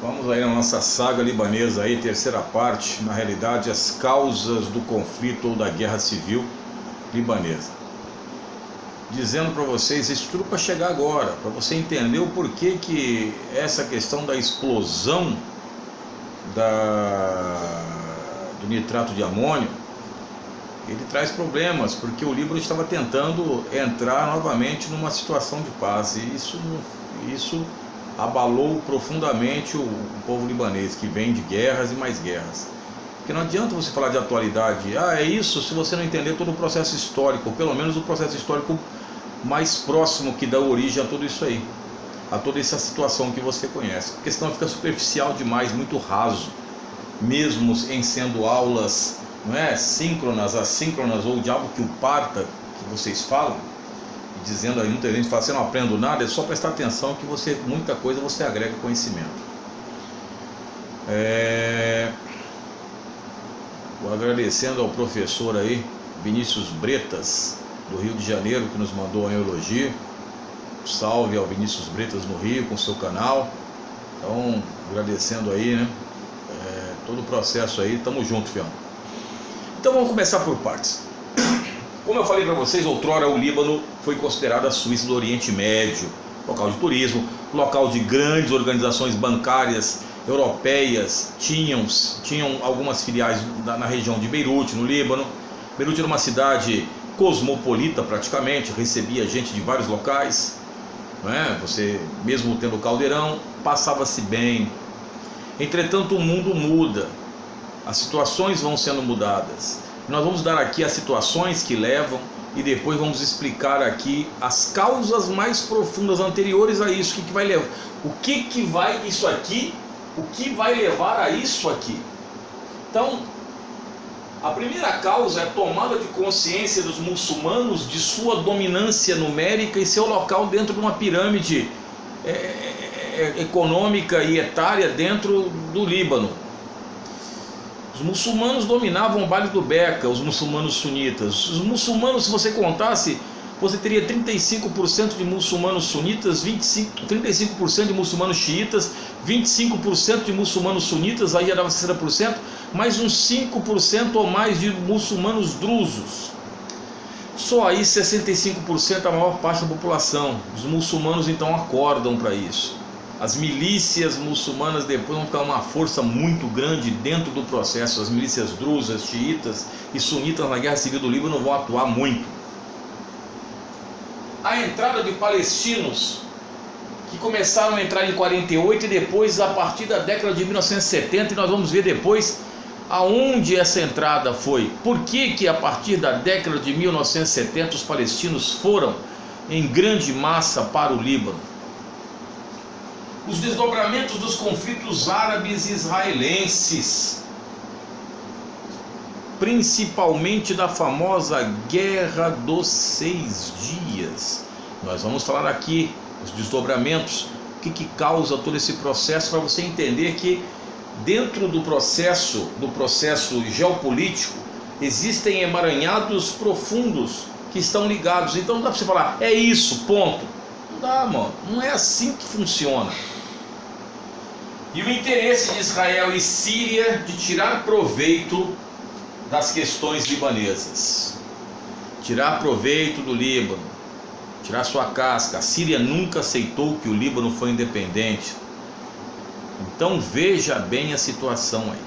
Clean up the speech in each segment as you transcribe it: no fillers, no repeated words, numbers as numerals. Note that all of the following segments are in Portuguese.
Vamos aí na nossa saga libanesa aí, terceira parte, na realidade as causas do conflito ou da guerra civil libanesa. Dizendo para vocês, isso tudo para chegar agora, para você entender o porquê que essa questão da explosão do nitrato de amônio, ele traz problemas, porque o Líbano estava tentando entrar novamente numa situação de paz, e isso abalou profundamente o povo libanês, que vem de guerras e mais guerras. Porque não adianta você falar de atualidade, é isso, se você não entender todo o processo histórico, pelo menos o processo histórico mais próximo que dá origem a tudo isso aí, a toda essa situação que você conhece, porque senão fica superficial demais, muito raso, mesmo em sendo aulas, não é, síncronas, assíncronas, ou o diabo que o parta, que vocês falam, dizendo aí, muita gente fala, você não aprende nada, é só prestar atenção que muita coisa você agrega conhecimento. Vou agradecendo ao professor aí, Vinícius Bretas, do Rio de Janeiro, que nos mandou um elogio. Salve ao Vinícius Bretas no Rio, com seu canal. Então, agradecendo aí, né, todo o processo aí, tamo junto, fião. Então vamos começar por partes. Como eu falei para vocês, outrora o Líbano foi considerado a Suíça do Oriente Médio, local de turismo, local de grandes organizações bancárias europeias, tinham algumas filiais na região de Beirute, no Líbano. Beirute era uma cidade cosmopolita praticamente, recebia gente de vários locais, não é? Você, mesmo tendo caldeirão, passava-se bem. Entretanto, o mundo muda, as situações vão sendo mudadas. Nós vamos dar aqui as situações que levam e depois vamos explicar aqui as causas mais profundas anteriores a isso. O que vai levar? O que vai isso aqui? O que vai levar a isso aqui? Então, a primeira causa é a tomada de consciência dos muçulmanos de sua dominância numérica e seu local dentro de uma pirâmide econômica e etária dentro do Líbano. Os muçulmanos dominavam o Vale do Beca, os muçulmanos sunitas. Os muçulmanos, se você contasse, você teria 35% de muçulmanos sunitas, 35% de muçulmanos xiitas, 25% de muçulmanos sunitas, aí já dava 60%, mais uns 5% ou mais de muçulmanos drusos. Só aí 65% a maior parte da população. Os muçulmanos então acordam para isso. As milícias muçulmanas depois vão ficar uma força muito grande dentro do processo. As milícias drusas, xiitas e sunitas na guerra civil do Líbano vão atuar muito. A entrada de palestinos, que começaram a entrar em 48 e depois a partir da década de 1970, e nós vamos ver depois aonde essa entrada foi. Por que a partir da década de 1970 os palestinos foram em grande massa para o Líbano? Os desdobramentos dos conflitos árabes e israelenses, principalmente da famosa Guerra dos 6 Dias. Nós vamos falar aqui os desdobramentos, o que causa todo esse processo, para você entender que dentro do processo geopolítico existem emaranhados profundos que estão ligados. Então não dá para você falar, é isso, ponto. Não dá, mano, não é assim que funciona. E o interesse de Israel e Síria de tirar proveito das questões libanesas, tirar proveito do Líbano, tirar sua casca. A Síria nunca aceitou que o Líbano foi independente. Então veja bem a situação aí.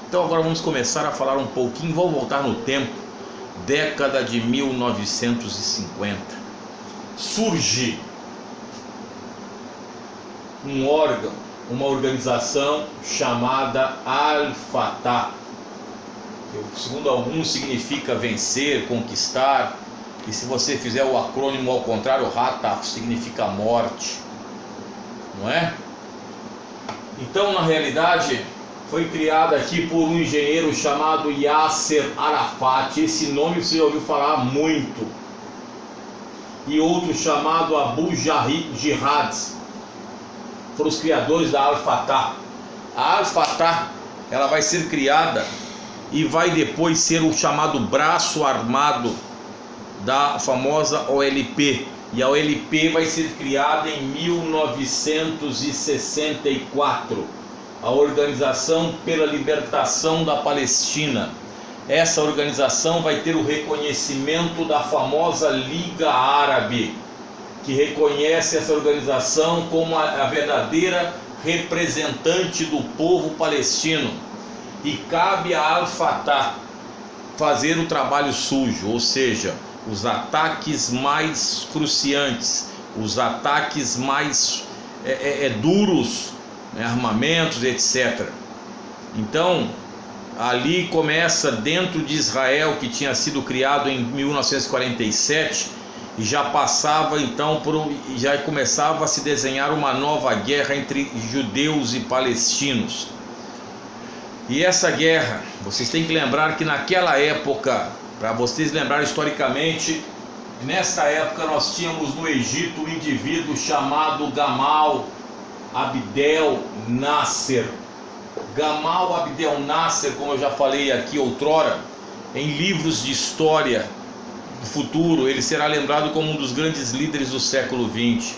Então agora vamos começar a falar um pouquinho, vou voltar no tempo, década de 1950. Surge um órgão, uma organização chamada Al-Fatah, que segundo alguns significa vencer, conquistar, e se você fizer o acrônimo ao contrário, Rataf significa morte, não é? Então, na realidade, foi criada aqui por um engenheiro chamado Yasser Arafat. Esse nome você já ouviu falar muito. E outro chamado Abu Jihad. Foram os criadores da Al-Fatah. A Al-Fatah, ela vai ser criada e vai depois ser o chamado braço armado da famosa OLP, E a OLP vai ser criada em 1964, a Organização pela Libertação da Palestina. Essa organização vai ter o reconhecimento da famosa Liga Árabe, que reconhece essa organização como a verdadeira representante do povo palestino. E cabe a Al-Fatah fazer o trabalho sujo, ou seja, os ataques mais cruciantes, os ataques mais duros, né, armamentos, etc. Então, ali começa, dentro de Israel, que tinha sido criado em 1947, e já passava então já começava a se desenhar uma nova guerra entre judeus e palestinos. E essa guerra, vocês têm que lembrar que naquela época, para vocês lembrarem historicamente, nessa época nós tínhamos no Egito um indivíduo chamado Gamal Abdel Nasser. Gamal Abdel Nasser, como eu já falei aqui outrora, em livros de história do futuro, ele será lembrado como um dos grandes líderes do século XX.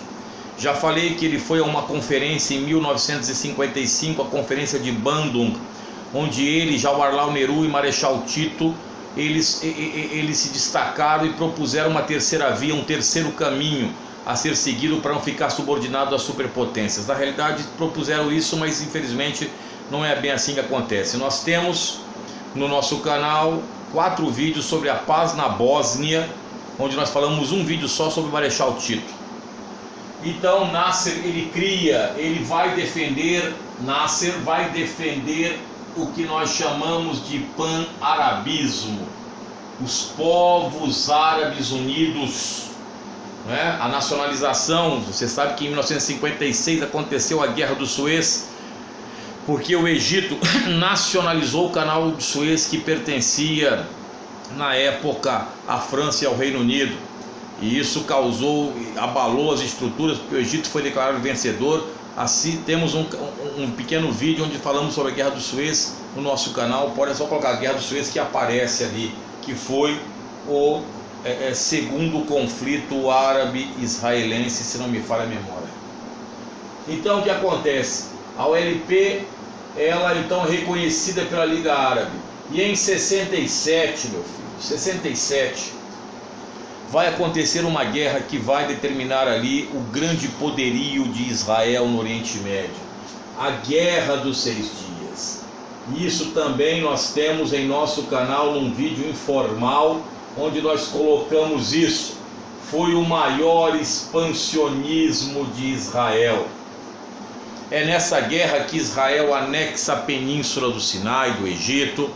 Já falei que ele foi a uma conferência em 1955, a conferência de Bandung, onde ele, Jawaharlal Nehru e Marechal Tito, eles se destacaram e propuseram uma terceira via, um terceiro caminho a ser seguido para não ficar subordinado às superpotências. Na realidade propuseram isso, mas infelizmente não é bem assim que acontece. Nós temos no nosso canal 4 vídeos sobre a paz na Bósnia, onde nós falamos um vídeo só sobre o Marechal Tito. Então Nasser, ele vai defender o que nós chamamos de pan-arabismo, os povos árabes unidos, né? A nacionalização. Você sabe que em 1956 aconteceu a Guerra do Suez, porque o Egito nacionalizou o canal de Suez, que pertencia na época à França e ao Reino Unido, e isso abalou as estruturas, porque o Egito foi declarado vencedor. Assim, temos um pequeno vídeo onde falamos sobre a Guerra do Suez no nosso canal. Pode só colocar a Guerra do Suez, que aparece ali, que foi o segundo conflito árabe-israelense, se não me falha a memória. Então o que acontece? A OLP, ela então é reconhecida pela Liga Árabe, e em 67, meu filho, 67, vai acontecer uma guerra que vai determinar ali o grande poderio de Israel no Oriente Médio, a Guerra dos 6 Dias. Isso também nós temos em nosso canal num vídeo informal, onde nós colocamos isso. Foi o maior expansionismo de Israel. É nessa guerra que Israel anexa a península do Sinai, do Egito,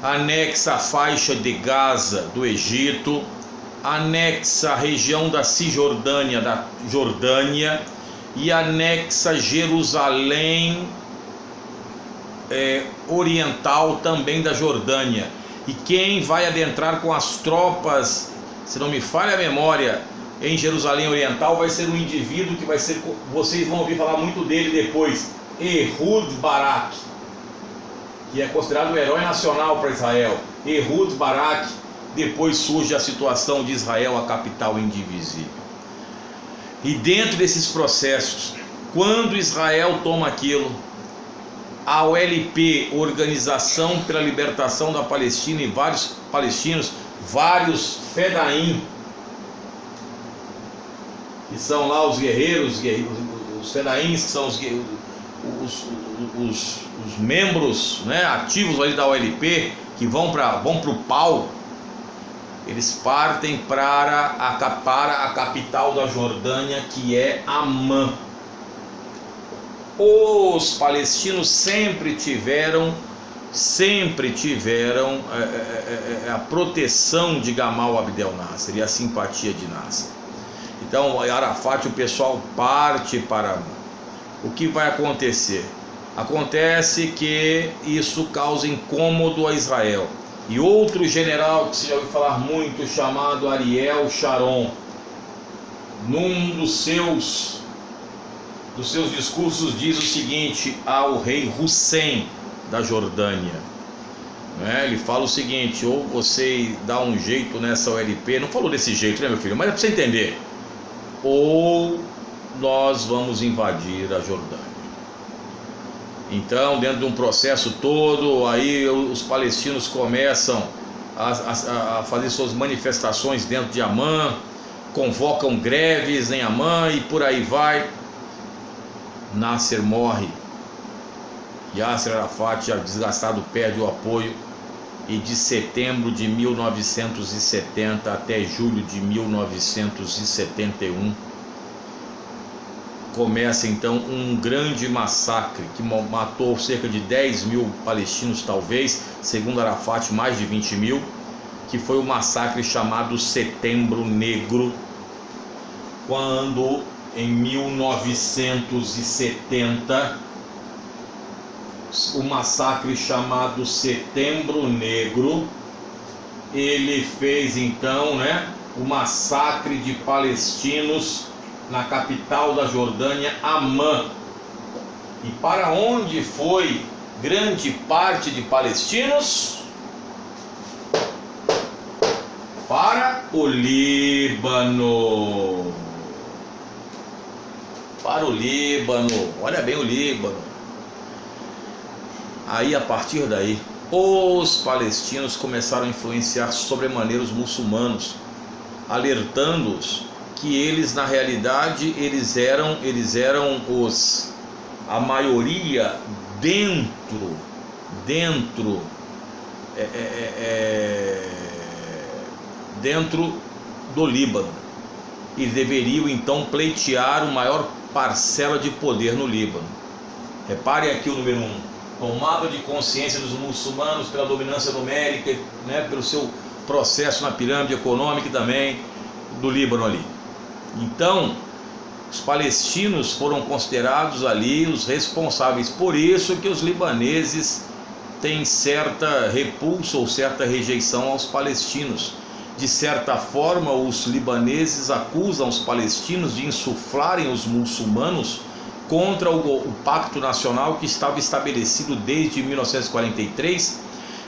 anexa a faixa de Gaza, do Egito, anexa a região da Cisjordânia, da Jordânia, e anexa Jerusalém oriental, também da Jordânia. E quem vai adentrar com as tropas, se não me falha a memória, em Jerusalém Oriental, vai ser um indivíduo que vai ser, vocês vão ouvir falar muito dele depois, Ehud Barak, que é considerado o herói nacional para Israel. Ehud Barak. Depois surge a situação de Israel, a capital indivisível. E dentro desses processos, quando Israel toma aquilo, a OLP, Organização pela Libertação da Palestina, e vários palestinos, vários Fedaim, que são lá os guerreiros, os Fedaíns, que são os membros, né, ativos ali da OLP, que vão para o pau. Eles partem para a capital da Jordânia, que é Amã. Os palestinos sempre tiveram a proteção de Gamal Abdel Nasser e a simpatia de Nasser. Então, Arafat, o pessoal parte para Amã. O que vai acontecer? Acontece que isso causa incômodo a Israel. E outro general que você já ouviu falar muito, chamado Ariel Sharon, num dos seus discursos diz o seguinte ao rei Hussein da Jordânia, né? Ele fala o seguinte: ou você dá um jeito nessa OLP, não falou desse jeito, né, meu filho, mas é para você entender. ou nós vamos invadir a Jordânia. Então, dentro de um processo todo, aí os palestinos começam a fazer suas manifestações dentro de Amman, convocam greves em Amman e por aí vai. Nasser morre, Yasser Arafat, já desgastado, perde o apoio, e de setembro de 1970 até julho de 1971 começa então um grande massacre que matou cerca de 10 mil palestinos, talvez, segundo Arafat mais de 20 mil, que foi o massacre chamado Setembro Negro, quando em 1970 o massacre chamado Setembro Negro, ele fez então, o massacre de palestinos na capital da Jordânia, Amman. E para onde foi grande parte de palestinos? Para o Líbano. Para o Líbano, olha bem o Líbano. Aí, a partir daí, os palestinos começaram a influenciar sobremaneira os muçulmanos, alertando-os que eles, na realidade, eles eram a maioria dentro do Líbano, e deveriam então pleitear uma maior parcela de poder no Líbano. Reparem aqui o número 1. Tomada de consciência dos muçulmanos pela dominância numérica, pelo seu processo na pirâmide econômica também do Líbano ali. Então, os palestinos foram considerados ali os responsáveis. Por isso que os libaneses têm certa repulsa ou certa rejeição aos palestinos. De certa forma, os libaneses acusam os palestinos de insuflarem os muçulmanos contra o pacto nacional que estava estabelecido desde 1943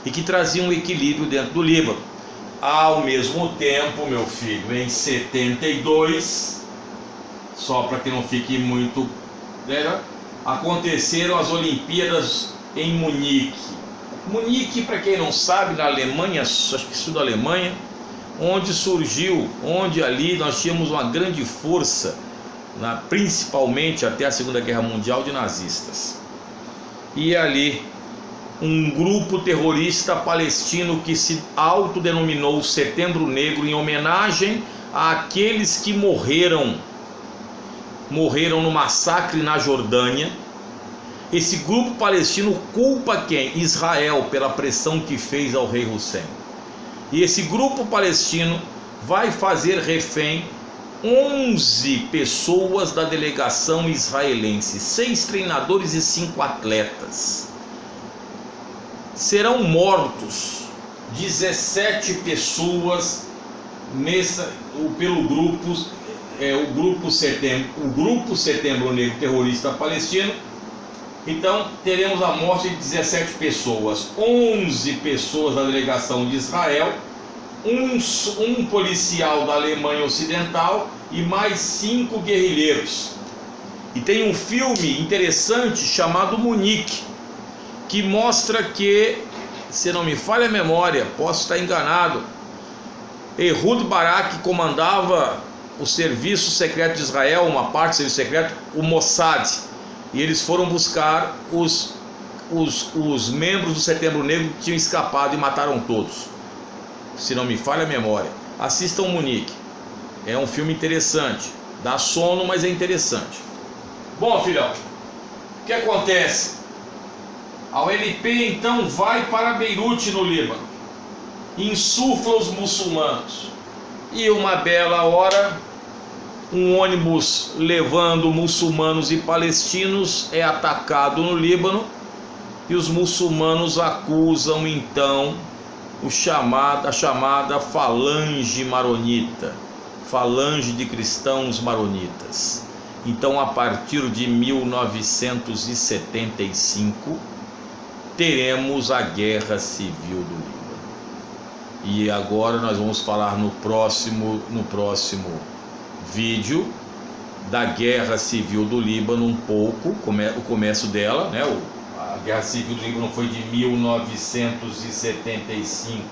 e que trazia um equilíbrio dentro do Líbano. Ao mesmo tempo, meu filho, em 72, só para que não fique muito, aconteceram as Olimpíadas em Munique. Munique, para quem não sabe, na Alemanha, acho que sul da Alemanha, onde ali nós tínhamos uma grande força, principalmente até a Segunda Guerra Mundial, de nazistas. E ali um grupo terrorista palestino que se autodenominou Setembro Negro, em homenagem àqueles que morreram no massacre na Jordânia. Esse grupo palestino culpa quem? Israel, pela pressão que fez ao rei Hussein. E esse grupo palestino vai fazer refém 11 pessoas da delegação israelense, 6 treinadores e 5 atletas. Serão mortos 17 pessoas pelo grupo Setembro Negro terrorista palestino. Então teremos a morte de 17 pessoas, 11 pessoas da delegação de Israel, um policial da Alemanha Ocidental e mais 5 guerrilheiros. E tem um filme interessante chamado Munique, que mostra que, se não me falha a memória, posso estar enganado, Ehud Barak comandava o serviço secreto de Israel, uma parte do serviço secreto, o Mossad, e eles foram buscar os membros do Setembro Negro que tinham escapado e mataram todos, se não me falha a memória. Assistam Munique, é um filme interessante, dá sono, mas é interessante. Bom, filhão, o que acontece? A OLP então vai para Beirute, no Líbano, insufla os muçulmanos, e uma bela hora um ônibus levando muçulmanos e palestinos é atacado no Líbano, e os muçulmanos acusam então a chamada falange maronita, falange de cristãos maronitas. Então, a partir de 1975 teremos a Guerra Civil do Líbano. E agora nós vamos falar no próximo vídeo da Guerra Civil do Líbano um pouco, o começo dela, né? A Guerra Civil do Líbano foi de 1975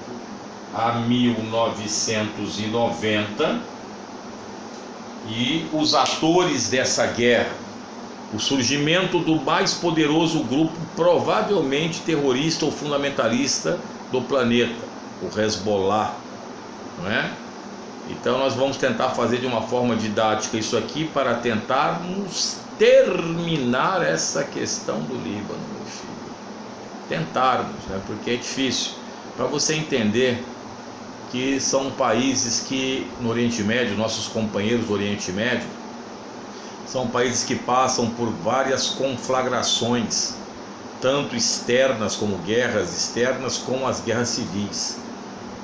a 1990, e os atores dessa guerra, o surgimento do mais poderoso grupo provavelmente terrorista ou fundamentalista do planeta, o Hezbollah, não é? Então nós vamos tentar fazer de uma forma didática isso aqui para tentarmos terminar essa questão do Líbano, meu filho. Tentarmos, né? Porque é difícil. Para você entender que são países que no Oriente Médio, nossos companheiros do Oriente Médio, são países que passam por várias conflagrações, tanto externas como guerras externas, como as guerras civis.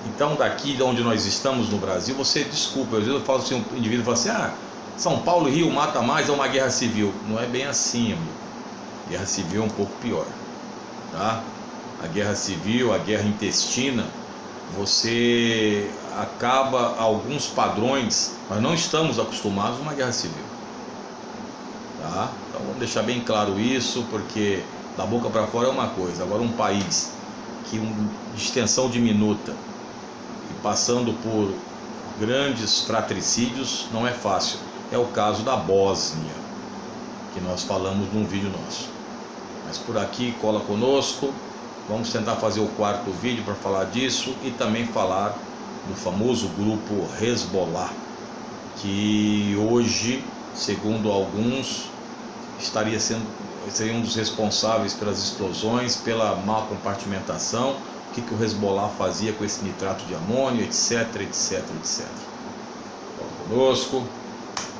Então daqui de onde nós estamos no Brasil, você desculpa, às vezes eu falo assim, um indivíduo fala assim, São Paulo e Rio mata mais, é uma guerra civil. Não é bem assim, amigo. Guerra civil é um pouco pior, tá? A guerra civil, a guerra intestina, você acaba alguns padrões, nós não estamos acostumados a uma guerra civil, tá? Então vamos deixar bem claro isso, porque da boca para fora é uma coisa, agora um país que de extensão diminuta e passando por grandes fratricídios não é fácil. É o caso da Bósnia, que nós falamos num vídeo nosso. Mas por aqui, cola conosco. Vamos tentar fazer o quarto vídeo para falar disso e também falar do famoso grupo Hezbollah, que hoje, segundo alguns, seria um dos responsáveis pelas explosões, pela má compartimentação, o que o Hezbollah fazia com esse nitrato de amônio, etc, etc, etc. Cola conosco.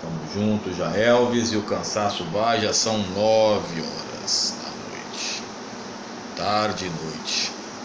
Tamo junto, já Elvis, e o cansaço vai, já são 9 horas da noite, tarde e noite.